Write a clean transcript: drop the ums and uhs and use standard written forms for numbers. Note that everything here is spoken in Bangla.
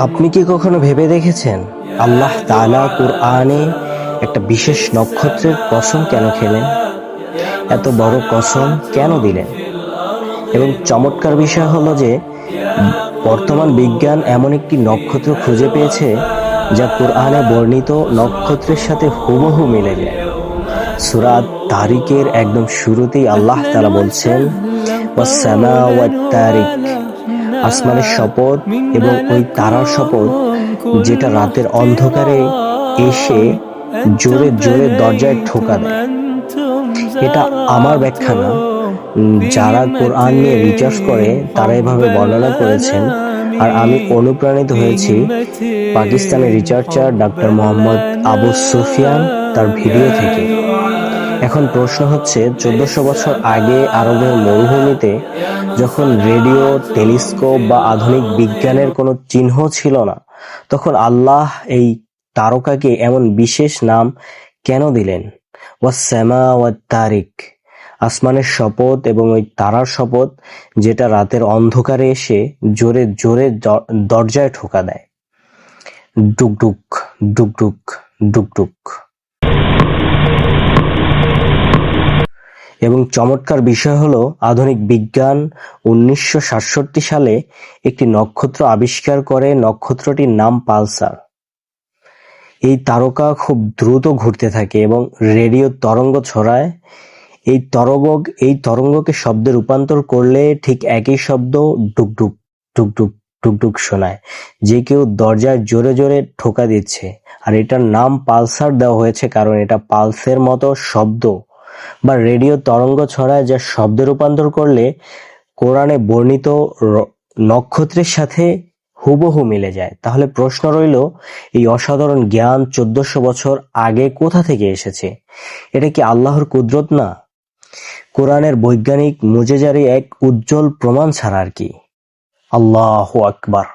আপনি কি কখনো ভেবে দেখেছেন আল্লাহ তাআলা কুরআনে একটা বিশেষ নক্ষত্রের কসম কেন খেলেন? এত বড় কসম কেন দিলেন? এবং চমৎকার বিষয় হলো যে বর্তমান বিজ্ঞান এমন একটি নক্ষত্র খুঁজে পেয়েছে যা কুরআনে বর্ণিত নক্ষত্রের সাথে হুবহু মিলে যায়। সূরা তারিকের একদম শুরুতেই আল্লাহ তাআলা বলছেন, ওয়াস সামা ওয়াত তারিক, আসমানের শপথ এবং ওই তারার শপথ যেটা রাতের অন্ধকারে এসে জোরে জোরে দরজায় ঠোকা দেয়। এটা আমার ব্যাখ্যা না, যারা কোরআন নিয়ে রিসার্চ করে তারা এভাবে বর্ণনা করেছেন। আর আমি অনুপ্রাণিত হয়েছি পাকিস্তানের রিসার্চার ডক্টর মোহাম্মদ আবু সুফিয়ান তার ভিডিও থেকে। এখন প্রশ্ন হচ্ছে, 1400 বছর আগে আরবের মরুভূমিতে যখন রেডিও, টেলিস্কোপ বা আধুনিক বিজ্ঞানের কোনো চিহ্ন ছিল না, তখন আল্লাহ এই তারকাকে এমন বিশেষ নাম কেন দিলেন? ওয়াস সামা ওয়াত তারিক, আসমানের শপথ এবং ওই তারার শপথ যেটা রাতের অন্ধকারে এসে জোরে জোরে দরজায় ঠোকা দেয়। ডুকডুক ডুকডুক ডুকডুক। এবং চমৎকার বিষয় হলো, আধুনিক বিজ্ঞান 1967 সালে একটি নক্ষত্র আবিষ্কার করে। নক্ষত্রটির নাম পালসার। এই তারকা খুব দ্রুত ঘুরতে থাকে এবং রেডিও তরঙ্গ ছড়ায়। এই তরঙ্গকে শব্দে রূপান্তর করলে ঠিক একই শব্দ ডুকডুক ডুকডুক ডুকডুক শোনায়, যে কেউ দরজায় জোরে জোরে ঠোকা দিচ্ছে। আর এটার নাম পালসার দেওয়া হয়েছে কারণ এটা পালসের মতো শব্দ বা রেডিও তরঙ্গ ছড়ায়, যা শব্দে রূপান্তর করলে কোরআনে বর্ণিত নক্ষত্রের সাথে হুবহু মিলে যায়। তাহলে প্রশ্ন রইল, এই অসাধারণ জ্ঞান 1400 বছর আগে কোথা থেকে এসেছে? এটা কি আল্লাহর কুদরত না, কোরআনের বৈজ্ঞানিক মুজেজারই এক উজ্জ্বল প্রমাণ ছাড়া আর কি? আল্লাহু আকবার।